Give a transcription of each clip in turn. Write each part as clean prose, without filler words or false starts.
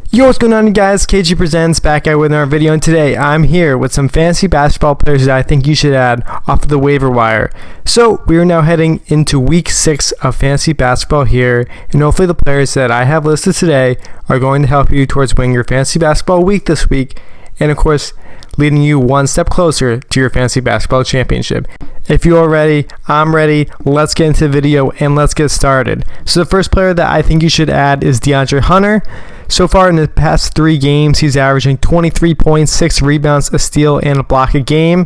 Yo, what's going on, guys? KG Presents back out with another video, and today I'm here with some fantasy basketball players that I think you should add off of the waiver wire. So we are now heading into week 6 of fantasy basketball here, and hopefully the players that I have listed today are going to help you towards winning your fantasy basketball week this week, and of course leading you one step closer to your fantasy basketball championship. If you are ready, I'm ready. Let's get into the video and let's get started. So the first player that I think you should add is DeAndre Hunter. So far in the past 3 games, he's averaging 23 points, 6 rebounds, a steal, and a block a game.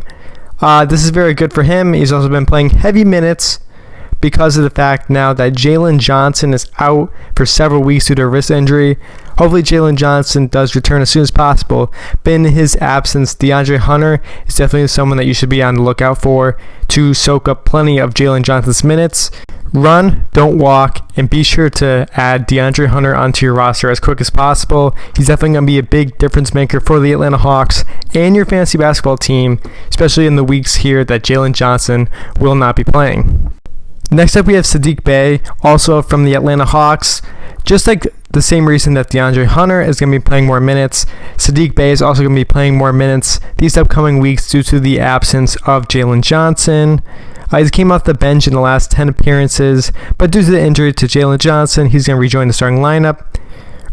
This is very good for him. He's also been playing heavy minutes because of the fact now that Jalen Johnson is out for several weeks due to a wrist injury. Hopefully Jalen Johnson does return as soon as possible, but in his absence, DeAndre Hunter is definitely someone that you should be on the lookout for to soak up plenty of Jalen Johnson's minutes. Run, don't walk, and be sure to add DeAndre Hunter onto your roster as quick as possible. He's definitely going to be a big difference maker for the Atlanta Hawks and your fantasy basketball team, especially in the weeks here that Jalen Johnson will not be playing. Next up, we have Sadique Bey, also from the Atlanta Hawks. Just like the same reason that DeAndre Hunter is going to be playing more minutes, Saddiq Bey is also going to be playing more minutes these upcoming weeks due to the absence of Jalen Johnson. He came off the bench in the last 10 appearances, but due to the injury to Jalen Johnson, he's going to rejoin the starting lineup.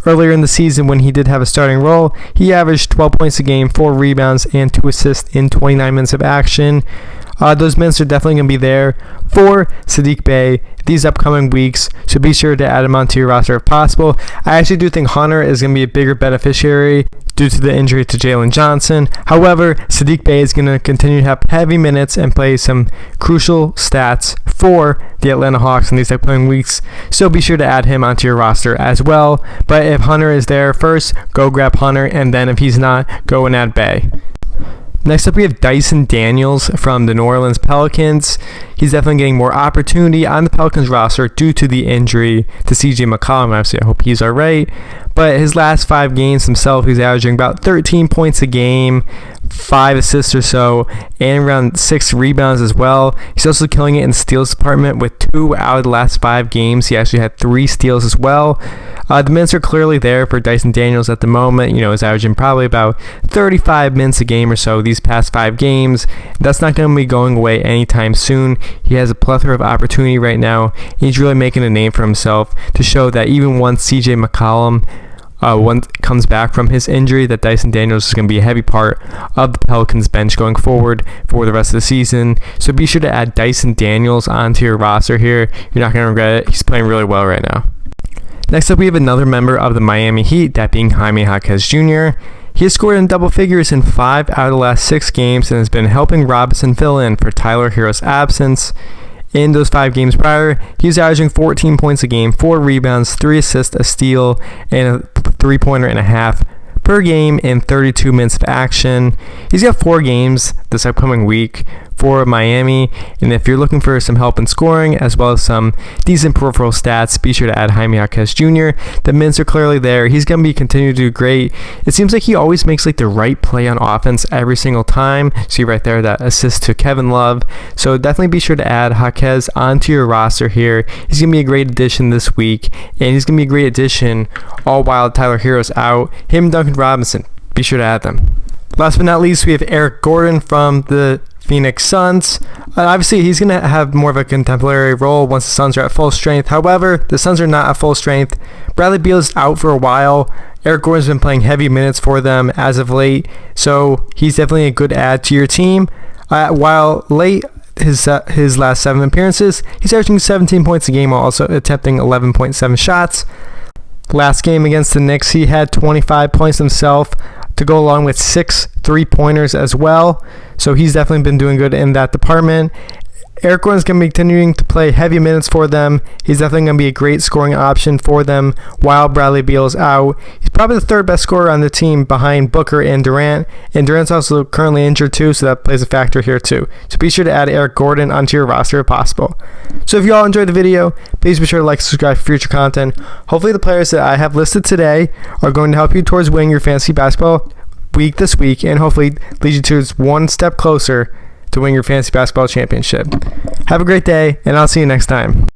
Earlier in the season, when he did have a starting role, he averaged 12 points a game, 4 rebounds, and 2 assists in 29 minutes of action. Those minutes are definitely going to be there for Saddiq Bey these upcoming weeks, so be sure to add him onto your roster if possible. I actually do think Hunter is going to be a bigger beneficiary due to the injury to Jalen Johnson. However, Saddiq Bey is going to continue to have heavy minutes and play some crucial stats for the Atlanta Hawks in these upcoming weeks, so be sure to add him onto your roster as well. But if Hunter is there first, go grab Hunter, and then if he's not, go and add Bey. Next up, we have Dyson Daniels from the New Orleans Pelicans. He's definitely getting more opportunity on the Pelicans roster due to the injury to CJ McCollum. Obviously, I hope he's all right. But his last 5 games himself, he's averaging about 13 points a game, 5 assists or so, and around 6 rebounds as well. He's also killing it in the steals department with 2 out of the last 5 games. He actually had 3 steals as well. The minutes are clearly there for Dyson Daniels at the moment. He's averaging probably about 35 minutes a game or so these past 5 games. That's not going to be going away anytime soon. He has a plethora of opportunity right now. He's really making a name for himself to show that even once CJ McCollum comes back from his injury, that Dyson Daniels is going to be a heavy part of the Pelicans bench going forward for the rest of the season. So be sure to add Dyson Daniels onto your roster here. You're not going to regret it. He's playing really well right now. Next up, we have another member of the Miami Heat, that being Jaime Jacquez Jr. He has scored in double figures in 5 out of the last 6 games and has been helping Robinson fill in for Tyler Herro's absence. In those 5 games prior, he was averaging 14 points a game, 4 rebounds, 3 assists, a steal, and a 3-pointer and a half per game in 32 minutes of action. He's got 4 games this upcoming week for Miami, and if you're looking for some help in scoring as well as some decent peripheral stats, be sure to add Jaime Jacquez Jr. The minutes are clearly there. He's going to be continue to do great. It seems like he always makes the right play on offense every single time. See right there that assist to Kevin Love. So definitely be sure to add Jacquez onto your roster here. He's going to be a great addition this week, and he's going to be a great addition all while Tyler Herro's out. Him and Duncan Robinson, be sure to add them. Last but not least, we have Eric Gordon from the Phoenix Suns. Obviously, he's going to have more of a contemporary role once the Suns are at full strength. However, the Suns are not at full strength. Bradley Beal is out for a while. Eric Gordon's been playing heavy minutes for them as of late, so he's definitely a good add to your team. While late his last 7 appearances, he's averaging 17 points a game while also attempting 11.7 shots. Last game against the Knicks, he had 25 points himself to go along with 6 3-pointers as well. So he's definitely been doing good in that department. Eric Gordon's going to be continuing to play heavy minutes for them. He's definitely going to be a great scoring option for them while Bradley Beal is out. He's probably the 3rd best scorer on the team behind Booker and Durant. And Durant's also currently injured too, so that plays a factor here too. So be sure to add Eric Gordon onto your roster if possible. So if you all enjoyed the video, please be sure to like and subscribe for future content. Hopefully the players that I have listed today are going to help you towards winning your fantasy basketball week this week, and hopefully lead you to one step closer to win your fantasy basketball championship. Have a great day, and I'll see you next time.